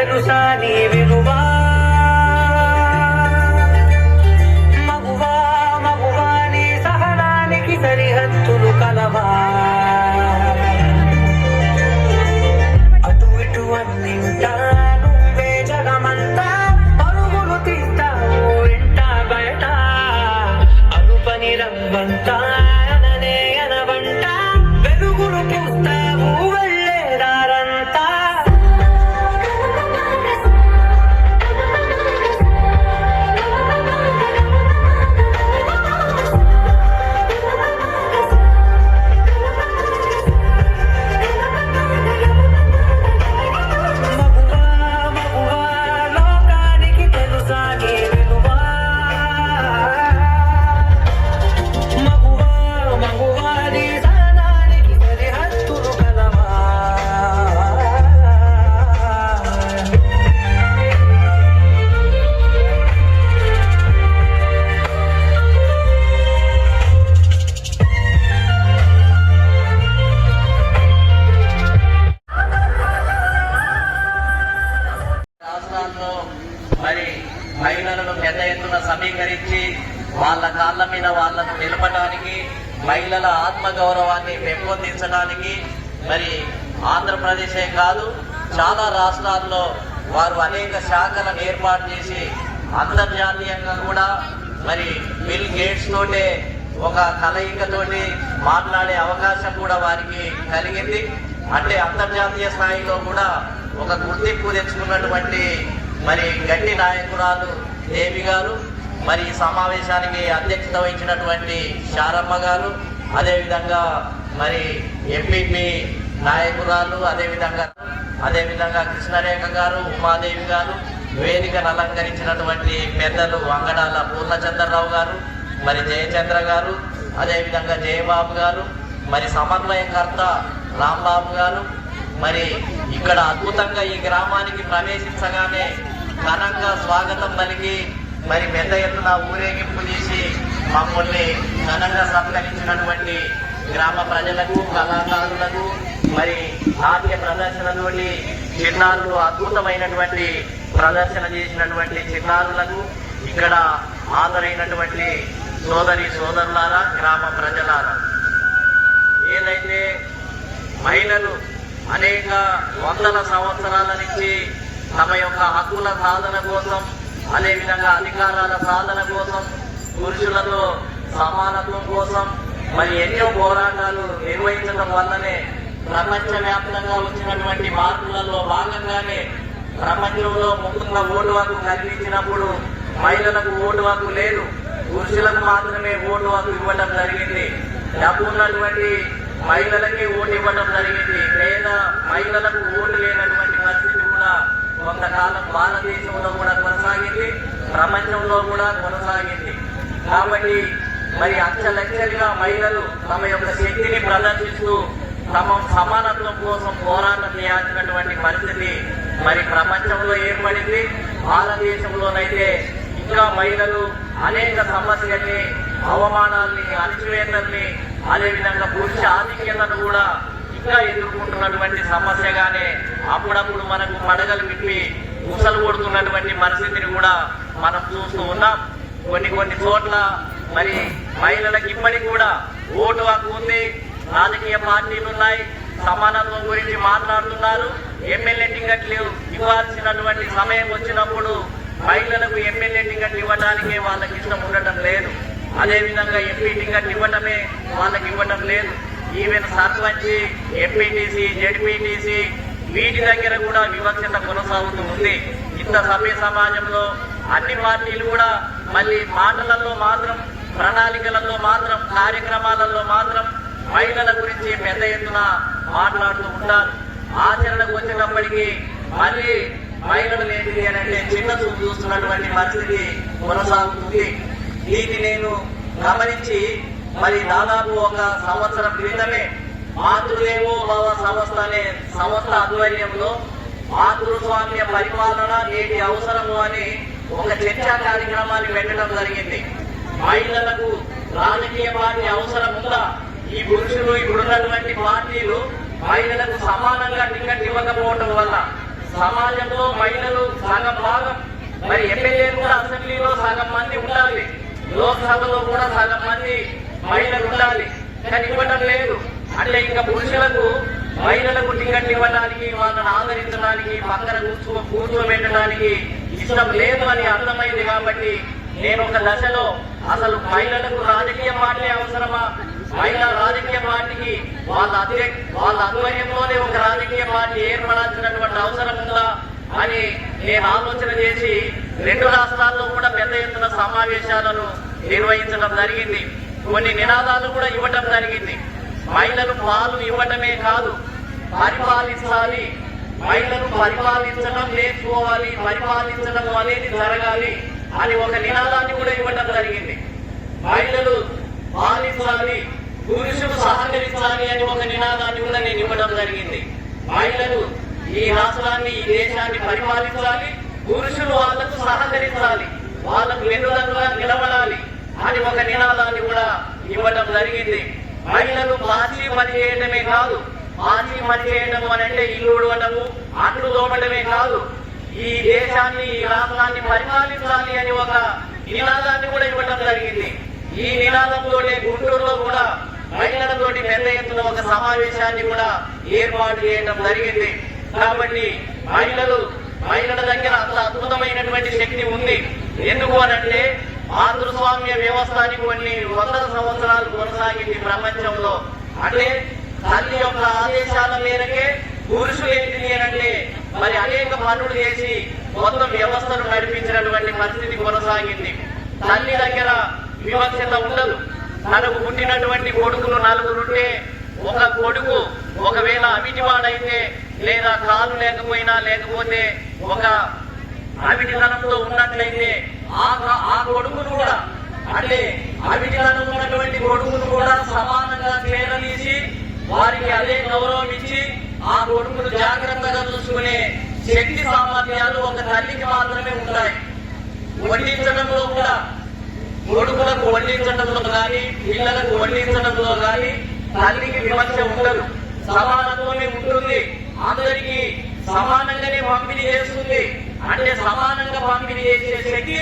తెలుసా నీ విలువా మగువా మగువా నీ సహనానికి సరిహద్దులు కలవా అటు ఇటు అన్నింటా నువ్వే జగమంతా పరుగులు తీస్తావు ఇంట బయట అనుపని రంగంతా అననే అనవంట వెలుగులు పూస్తావు వెళ్ళేదారంతా మరి మహిళలను పెద్ద ఎత్తున సమీకరించి వాళ్ళ కాళ్ళ మీద వాళ్ళను నిలపడానికి మహిళల ఆత్మగౌరవాన్ని పెంపొందించడానికి మరి ఆంధ్రప్రదేశే కాదు చాలా రాష్ట్రాల్లో వారు అనేక శాఖలను ఏర్పాటు చేసి అంతర్జాతీయంగా కూడా మరి బిల్ గేట్స్ తోటే ఒక కలయికతోటి మాట్లాడే అవకాశం కూడా వారికి కలిగింది. అంటే అంతర్జాతీయ స్థాయిలో కూడా ఒక గుర్తింపు తెచ్చుకున్నటువంటి మరి గట్టి నాయకురాలు దేవి గారు, మరి సమావేశానికి అధ్యక్షత వహించినటువంటి శారమ్మ గారు, అదేవిధంగా మరి ఎంపీపీ నాయకురాలు, అదేవిధంగా కృష్ణరేఖ గారు, ఉమాదేవి గారు, వేదికను అలంకరించినటువంటి పెద్దలు వంగడాల పూర్ణచంద్రరావు గారు, మరి జయచంద్ర గారు, అదేవిధంగా జయబాబు గారు, మరి సమన్వయకర్త రాంబాబు గారు, మరి ఇక్కడ అద్భుతంగా ఈ గ్రామానికి ప్రవేశించగానే ఘనంగా స్వాగతం పలికి మరి పెద్ద ఎత్తున ఊరేగింపు చేసి మమ్మల్ని ఘనంగా సత్కరించినటువంటి గ్రామ ప్రజలకు, కళాకారులకు, మరి నాట్య ప్రదర్శనతోటి చిన్నారులు అద్భుతమైనటువంటి ప్రదర్శన చేసినటువంటి చిన్నారులకు, ఇక్కడ హాజరైనటువంటి సోదరులారా, గ్రామ ప్రజలారా, ఏదైతే మహిళలు అనేక వందల సంవత్సరాల నుంచి తమ యొక్క హక్కుల సాధన కోసం, అదేవిధంగా అధికారాల సాధన కోసం, పురుషులతో సమానత్వం కోసం మరి ఎన్నో పోరాటాలు నిర్వహించడం వల్లనే ప్రపంచవ్యాప్తంగా వచ్చినటువంటి మార్పులలో భాగంగానే ప్రపంచంలో ముఖ్యంగా ఓటు హక్కు కల్పించినప్పుడు మహిళలకు ఓటు హక్కు లేదు, పురుషులకు మాత్రమే ఓటు హక్కు ఇవ్వడం జరిగింది. డబ్బు ఉన్నటువంటి మహిళలకి ఓటు ఇవ్వడం జరిగింది. పేద మహిళలకు ఓటు లేనటువంటి పరిస్థితి కూడా కొంతకాలం భారతదేశంలో కూడా కొనసాగింది, ప్రపంచంలో కూడా కొనసాగింది. కాబట్టి మరి అక్షలక్షలుగా మహిళలు తమ యొక్క శక్తిని ప్రదర్శిస్తూ తమ సమానత్వం కోసం పోరాటం చేయాల్సినటువంటి పరిస్థితి మరి ప్రపంచంలో ఏర్పడింది. భారతదేశంలోనైతే ఇంకా మహిళలు అనేక సమస్యల్ని, అవమానాల్ని, అణచివేతల్ని, అదేవిధంగా పురుష ఆధిక్యతను కూడా ఇంకా ఎదుర్కొంటున్నటువంటి సమస్యగానే అప్పుడప్పుడు మనకు పడగలు విప్పి ఊసలు కొడుతున్నటువంటి పరిస్థితిని కూడా మనం చూస్తూ ఉన్నాం. కొన్ని చోట్ల మరి మహిళలకు ఇప్పటికి కూడా ఓటు హక్కు ఉంది, రాజకీయ పార్టీలు ఉన్నాయి, సమానత్వం గురించి మాట్లాడుతున్నారు. ఎమ్మెల్యే టికెట్లు ఇవ్వాల్సినటువంటి సమయం వచ్చినప్పుడు మహిళలకు ఎమ్మెల్యే టికెట్లు ఇవ్వడానికే వాళ్ళకి ఇష్టం ఉండటం లేదు. అదేవిధంగా ఎంపీ టికెట్లు ఇవ్వటమే వాళ్ళకి ఇవ్వటం లేదు. ఈవెన్ సర్పంచ్, ఎంపీటీసీ, జెడ్పీటీసీ వీటి దగ్గర కూడా వివక్షత కొనసాగుతూ ఉంది. ఇంత సభ్య సమాజంలో అన్ని పార్టీలు కూడా మళ్ళీ మాటలలో మాత్రం, ప్రణాళికలలో మాత్రం, కార్యక్రమాలలో మాత్రం మహిళల గురించి పెద్ద ఎత్తున మాట్లాడుతూ ఉంటారు. ఆచరణకు వచ్చేటప్పటికీ మళ్ళీ మహిళలు ఏంటిది అని అంటే చిన్న చూపు చూస్తున్నటువంటి పరిస్థితి కొనసాగుతుంది. దీన్ని నేను గమనించి మరి దాదాపు ఒక సంవత్సరం క్రితమే మాతృదేవో భవ సంస్థ అనే సంస్థ ఆధ్వర్యంలో మాతృస్వామ్య పరిపాలన నేటి అవసరము అని ఒక చర్చా కార్యక్రమాన్ని పెట్టడం జరిగింది. మహిళలకు రాజకీయ పార్టీ అవసరం ఉందా? ఈ పురుషులు ఇప్పుడున్నటువంటి పార్టీలు మహిళలకు సమానంగా టికెట్ ఇవ్వకపోవడం వల్ల, సమాజంలో మహిళలు సగం భాగం, మరి ఎమ్మెల్యేలు కూడా అసెంబ్లీలో సగం మంది ఉండాలి, లోక్సభలో కూడా సగం మంది మహిళలు ఉండాలి. కానీ ఇవ్వడం లేదు. అంటే ఇంకా పురుషులకు మహిళలకు టికెట్ ఇవ్వడానికి, వాళ్ళని ఆదరించడానికి, పక్కన కూర్చోబెట్టడానికి ఇష్టం లేదు అని అర్థమైంది. కాబట్టి నేను ఒక దశలో అసలు మహిళలకు రాజకీయ పార్టీ అవసరమా, మహిళా రాజకీయ పార్టీకి వాళ్ళ ఆధ్వర్యంలోనే ఒక రాజకీయ పార్టీ ఏర్పడాల్సినటువంటి అవసరం ఉందా అని నేను ఆలోచన చేసి 2 రాష్ట్రాల్లో కూడా పెద్ద ఎత్తున సమావేశాలను నిర్వహించడం జరిగింది. కొన్ని నినాదాలు కూడా ఇవ్వటం జరిగింది. మహిళలు పాలు ఇవ్వటమే కాదు, పరిపాలించాలి, మహిళలు పరిపాలించడం నేర్చుకోవాలి, పరిపాలించడం అనేది జరగాలి అని ఒక నినాదాన్ని కూడా ఇవ్వటం జరిగింది. మహిళలు పాలించాలి, పురుషులు సహకరించాలి అని ఒక నినాదాన్ని కూడా నేను ఇవ్వడం జరిగింది. మహిళలు ఈ రాష్ట్రాన్ని, ఈ దేశాన్ని పరిపాలించాలి, పురుషులు వాళ్లకు సహకరించాలి, వాళ్లకు వెన్నుదన్నుగా నిలబడాలి అని ఒక నినాదాన్ని కూడా ఇవ్వడం జరిగింది. మహిళలు పాచి పని చేయడమే కాదు, పాచి పని చేయడం అని అంటే ఇల్లు ఉడవడము, అంట్లు తోమడమే కాదు, ఈ దేశాన్ని, ఈ రాష్ట్రాన్ని పరిపాలించాలి అని ఒక నినాదాన్ని కూడా ఇవ్వడం జరిగింది. ఈ నినాదంతోనే గుంటూరులో కూడా మహిళలతోటి పెద్ద ఎత్తున ఒక సమావేశాన్ని కూడా ఏర్పాటు చేయడం జరిగింది. కాబట్టి మహిళల దగ్గర అంత అద్భుతమైనటువంటి శక్తి ఉంది. ఎందుకు అనంటే మాతృస్వామ్య వ్యవస్థ అని కొన్ని 100 సంవత్సరాలు కొనసాగింది ప్రపంచంలో. అంటే తల్లి యొక్క ఆదేశాల మేరకే పురుషులు ఏంటిది అనంటే మరి అనేక పనులు చేసి మొత్తం వ్యవస్థను నడిపించినటువంటి పరిస్థితి కొనసాగింది. తల్లి దగ్గర వివక్షత ఉండదు. తనకు పుట్టినటువంటి కొడుకులు 4 ఉంటే ఒక కొడుకు ఒకవేళ అవిటివాడైతే, లేదా కాలు లేకపోయినా, లేకపోతే ఒక అవిటితనంతో ఉన్నట్లయితే ఆ కొడుకును కూడా, అంటే అవిటితనం ఉన్నటువంటి కొడుకును కూడా సమానంగా చేరదీసి వారికి అదే గౌరవం ఇచ్చి ఆ కొడుకును జాగ్రత్తగా చూసుకునే శక్తి సామర్థ్యాలు ఒక తల్లికి మాత్రమే ఉంటాయి. వడ్డించడంలో కూడా కొడుకులకు వడ్డించడంలో కానీ, పిల్లలకు వడ్డించడంలో కానీ తల్లికి వివక్ష ఉండదు, సమానత్వమే ఉంటుంది. అందరికీ సమానంగానే పంపిణీ చేస్తుంది. అంటే సమానంగా పంపిణీ చేసే శక్తి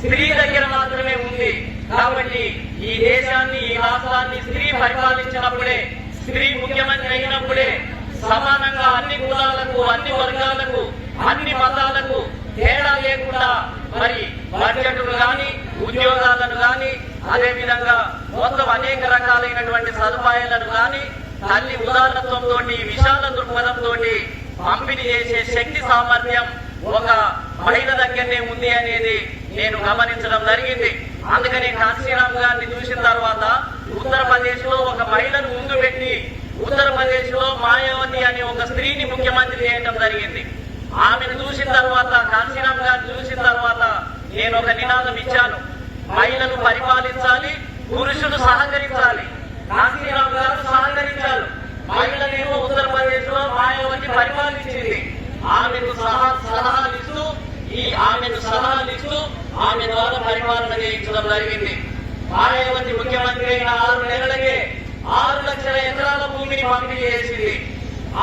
స్త్రీ దగ్గర మాత్రమే ఉంది. కాబట్టి ఈ దేశాన్ని, ఈ రాష్ట్రాన్ని స్త్రీ పరిపాలించినప్పుడే, స్త్రీ ముఖ్యమంత్రి అయినప్పుడే సమానంగా అన్ని కులాలకు, అన్ని వర్గాలకు, అన్ని మతాలకు తేడా లేకుండా మరి బడ్జెట్ను కానీ, ఉద్యోగాలను కానీ, అదేవిధంగా మొత్తం అనేక రకాలైనటువంటి సదుపాయాలను కానీ తల్లి ఉదారత్వంతో, విశాల దృక్పథంతో పంపిణీ చేసే శక్తి సామర్థ్యం ఒక మహిళ దగ్గరనే ఉంది అనేది నేను గమనించడం జరిగింది. అందుకని కాశీరామ్ గారిని చూసిన తర్వాత ఉత్తరప్రదేశ్ లో ఒక మహిళను ముందు పెట్టి ఉత్తరప్రదేశ్ లో మాయావతి అనే ఒక స్త్రీని ముఖ్యమంత్రి చేయడం జరిగింది. ఆమెను చూసిన తర్వాత, కాశీరామ్ గారిని చూసిన తర్వాత నేను ఒక నినాదం ఇచ్చాను, మహిళలు పరిపాలించాలి, పురుషులు సహకరించాలి. కాశీరామ్ గారు సహకరించారు, మహిళలేమో ఉత్తరప్రదేశ్ లో మాయావతి పరిపాలించింది. ఆమెను సలహాలు ఇస్తూ ఆమె ద్వారా పరిపాలన చేయించడం జరిగింది. మాయావతి ముఖ్యమంత్రి అయిన 6 నెలలకే 6 లక్షల ఎకరాల భూమిని పంపిణీ చేసింది.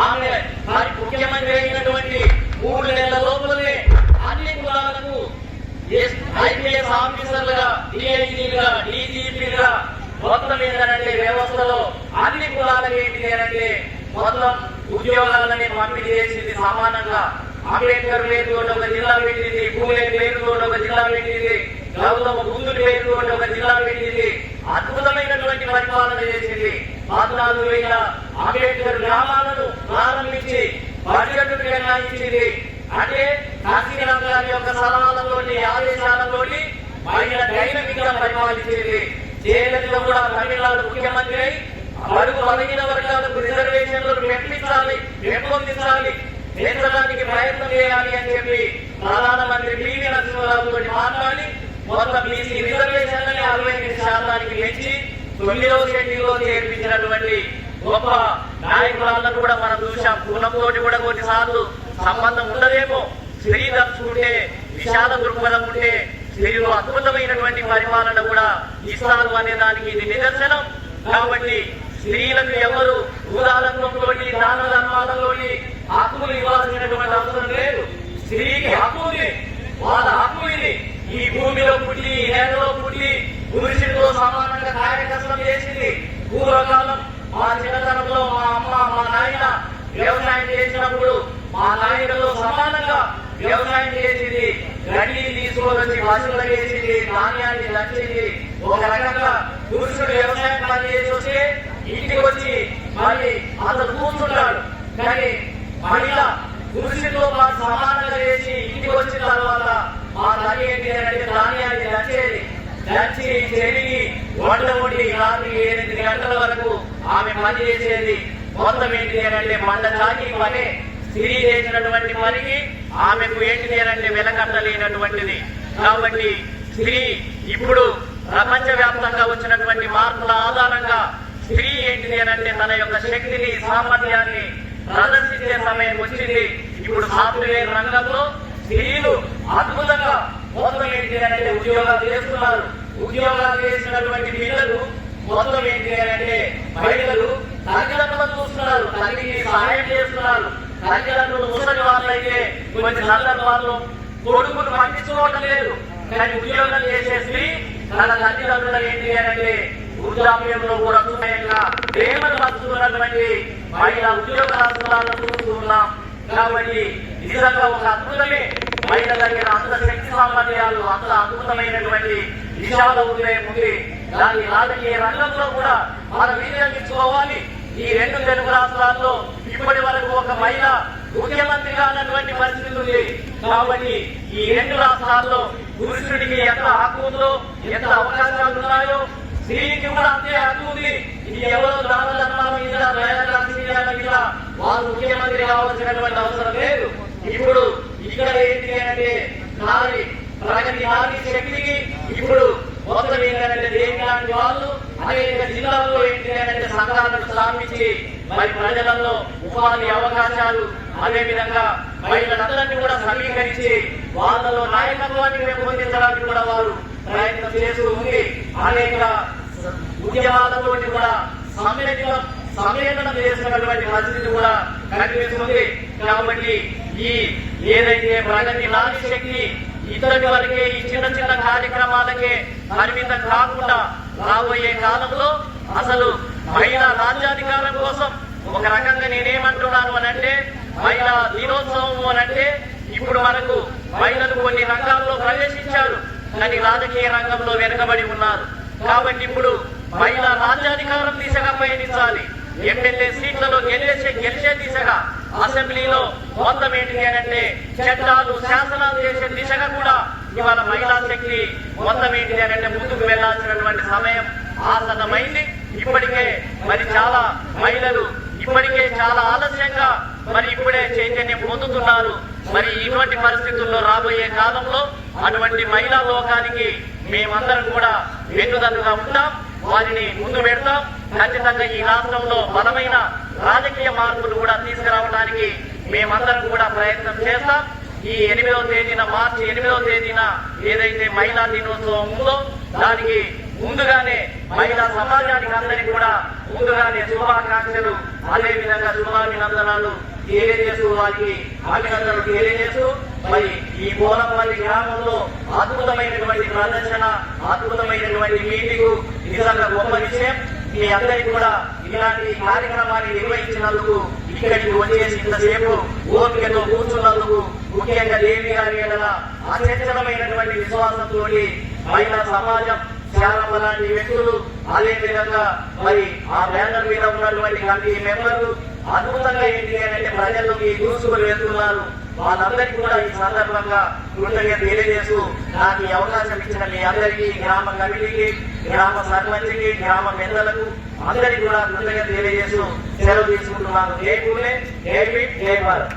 ఆమె మరి ముఖ్యమంత్రి అయినటువంటి 3 నెలల లోపలనే అన్ని కులాలకు ఐపీఎస్ ఆఫీసర్లుగా, డిఐజీలుగా, డీజీపీలుగా మొత్తం ఏంటంటే వ్యవస్థలో అన్ని కులాలకు ఏంటి అంటే మొత్తం ఉద్యోగాలని పంపిణీ చేసింది సమానంగా. అంబేద్కర్ పేరుతో ఒక జిల్లా పెట్టింది, పూలే పేరుతో ఒక జిల్లా పెట్టింది, గౌతమ బుద్ధుడి పేరుతో ఒక జిల్లా పెట్టింది. అద్భుతమైనటువంటి పరిపాలన చేసింది. 14,000 అంబేద్కర్ గ్రామాలను ప్రారంభించి బడ్జెట్ కేటాయించింది. అంటే కాశీరామ్ గారి యొక్క సలహాలతోటి, ఆదేశాలతోటి మహిళ డైనమిక్ గా పరిపాలించింది. జయలలిత కూడా తమిళనాడు ముఖ్యమంత్రి అయి బడుగు బలహీన వర్గాలకు రిజర్వేషన్లు పెంపొందించాలి, పెంచడానికి ప్రయత్నం చేయాలి అని చెప్పి ప్రధానమంత్రి పివి నరసింహరావు తోటి మాట్లాడి మొత్తం బీసీ రిజర్వేషన్లని 65% పెంచి 9వ షెడ్యూల్లో చేర్పించినటువంటి గొప్ప నాయకురాలను కూడా మనం చూసాం. కులంతో కూడా కొన్నిసార్లు సంబంధం ఉండదేమో, స్త్రీ తలుచుకుంటే, విశాల దృక్పథం ఉంటే స్త్రీలు అద్భుతమైనటువంటి పరిపాలన కూడా ఇస్తారు అనే దానికి ఇది నిదర్శనం. కాబట్టి స్త్రీలకు ఎవరు ఉదారంతో దాన ధర్మాలలోని హక్కులు ఇవ్వాల్సినటువంటి అవసరం లేదు. పైసలు వేసింది, ధాన్యాన్ని దంచింది. ఒక రకంగా పురుషుడు వ్యవసాయం పని చేసి వస్తే ఇంటికి వచ్చి మరి అతను కూర్చుంటాడు. కానీ మహిళ పురుషుడితో పాటు సమానంగా చేసి ఇంటికి వచ్చిన తర్వాత మా తల్లి ఏంటి అంటే ధాన్యాన్ని దంచేది. దంచి చెరిగి వంట వండి రాత్రి 8 గంటల వరకు ఆమె పని చేసేది. మొత్తం ఏంటి అంటే మండ చాకి పని. స్త్రీ చేసినటువంటి పనికి ఆమెకు ఏంటి అంటే వెలకట్టలేనటువంటిది. కాబట్టి స్త్రీ ఇప్పుడు ప్రపంచ వ్యాప్తంగా వచ్చినటువంటి మార్పుల ఆధారంగా స్త్రీ ఏంటిది అంటే తన యొక్క శక్తిని, సామర్థ్యాన్ని ప్రదర్శించే సమయం వచ్చింది. ఇప్పుడు సాఫ్ట్వేర్ రంగంలో స్త్రీలు అద్భుతంగా మొత్తం ఏంటి అంటే ఉద్యోగాలు చేస్తున్నారు. ఉద్యోగాలు చేసినటువంటి పిల్లలు మొత్తం ఏంటి అంటే మహిళలు తల్లిదండ్రులను చూస్తున్నారు, తల్లికి సహాయం చేస్తున్నారు. తల్లిదండ్రులు ముసలి వాళ్ళైతే కొన్ని సందర్భాల్లో కొడుకును పట్టించుకోవటం లేదు. కానీ ఉద్యోగం చేసే స్త్రీ తన తల్లిదండ్రులు ఏంటి అంటే వృద్ధాప్యంలో కూడా సుఖంగా ప్రేమను పంచుతున్నటువంటి మహిళా ఉద్యోగస్తులను చూస్తున్నాం. కాబట్టి నిజంగా ఒక అద్భుతమే. మహిళ దగ్గర అంత శక్తి సామర్థ్యాలు, అంత అద్భుతమైనటువంటి విశాల ఉదయం ఉంది. దాని రాజకీయ రంగంలో కూడా మనం వినియోగించుకోవాలి. ఈ 2 తెలుగు రాష్ట్రాల్లో ఇప్పటి వరకు ఒక మహిళ ముఖ్యమంత్రి కానటువంటి పరిస్థితి ఉంది. కాబట్టి ఈ 2 రాష్ట్రాల్లో పురుషుడికి ఎంత హక్కు ఉందో, ఎంత అవకాశాలు ఉన్నాయో స్త్రీకి కూడా అంతే హక్కు ఉంది. ఇది ఎవరో దాన ధర్మాల మీద, దయాల మీద వారు ముఖ్యమంత్రి కావాల్సినటువంటి అవసరం లేదు. ఇప్పుడు ఇక్కడ ఏంటి అంటే నారీ ప్రగతి, నారీ శక్తికి ఇప్పుడు మొత్తం ఏంటంటే దేవి లాంటి వాళ్ళు అనేక జిల్లాల్లో ఏంటి అంటే సంఘాలను స్థాపించి మరి ప్రజలలో ఉపాధి అవకాశాలు, అదేవిధంగా మహిళలందరినీ కూడా సమీకరించి వాళ్ళలో నాయకత్వాన్ని పెంపొందించడానికి కూడా వారు ప్రయత్నం చేస్తూ ఉంది. అనేక ఉద్యమాలతో కూడా సమ్మేళనం చేసినటువంటి పరిస్థితి కూడా కనిపిస్తుంది. కాబట్టి ఈ ఏదైతే ప్రగతి, నారీ శక్తి ఇతరుల వరకే ఈ చిన్న చిన్న కార్యక్రమాలకే పరిమితం కాకుండా రాబోయే కాలంలో అసలు మహిళా రాజ్యాధికారం కోసం ఒక రకంగా నేనేమంటున్నాను అనంటే మహిళా దినోత్సవం అనంటే ఇప్పుడు మనకు మహిళలు కొన్ని రంగాల్లో ప్రవేశించారు, కానీ రాజకీయ రంగంలో వెనుకబడి ఉన్నారు. కాబట్టి ఇప్పుడు మహిళా రాజ్యాధికారం దిశగా పయనించాలి. ఎమ్మెల్యే సీట్లలో గెలిచే దిశగా, అసెంబ్లీలో మొత్తం ఏంటి అంటే చట్టాలు, శాసనాలు చేసే దిశగా కూడా ఇవాళ మహిళా శక్తి మొత్తం ఏంటి అంటే ముందుకు వెళ్లాల్సినటువంటి సమయం ఆసన్నమైంది. ఇప్పటికే మరి చాలా మహిళలు ఇప్పటికే చాలా ఆలస్యంగా మరి ఇప్పుడే చైతన్యం పొందుతున్నారు. మరి ఇటువంటి పరిస్థితుల్లో రాబోయే కాలంలో అటువంటి మహిళా లోకానికి మేమందరం కూడా వెన్నుదన్నుగా ఉంటాం, వారిని ముందు పెడతాం. ఖచ్చితంగా ఈ రాష్ట్రంలో బలమైన రాజకీయ మార్పులు కూడా తీసుకురావడానికి మేమందరం కూడా ప్రయత్నం చేస్తాం. ఈ 8వ తేదీన, మార్చి 8వ తేదీన ఏదైతే మహిళా దినోత్సవం ఉందో దానికి ముందుగానే మహిళా సమాజానికి అందరికీ కూడా ముందుగానే శుభాకాంక్షలు, అదేవిధంగా శుభాభినందనాలు తెలియజేస్తూ వారికి అభినందనలు తెలియజేస్తూ మరి ఈ పోలంపల్లి గ్రామంలో అద్భుతమైనటువంటి ప్రదర్శన, అద్భుతమైనటువంటి మీటింగ్ నిజంగా గొప్ప విషయం. మీ అందరికీ కూడా ఇలాంటి కార్యక్రమాన్ని నిర్వహించినందుకు, ఇక్కడికి వచ్చేసి ఇంతసేపు ఓపికతో కూర్చున్నందుకు, ముఖ్యంగా దేవి గారి అచంచలమైనటువంటి విశ్వాసంతో మహిళా సమాజం, శారమ్మ లాంటి వ్యక్తులు, అదే విధంగా మరి ఆ బ్యానర్ మీద ఉన్నటువంటి కమిటీ మెంబర్లు అద్భుతంగా ఏంటి అంటే ప్రజల్లోకి దూసుకుని వెళ్తున్నారు. వాళ్ళందరికీ కూడా ఈ సందర్భంగా కృతజ్ఞత తెలియజేస్తూ నాకు ఈ అవకాశం ఇచ్చిన మీ అందరికీ, గ్రామ కమిటీకి, గ్రామ సర్పంచ్కి, గ్రామ పెద్దలకు అందరికీ కూడా కృతజ్ఞత తెలియజేస్తూ సెలవు తీసుకుంటున్నాను. జై పూలే, జై భీమ్, జై భారత్.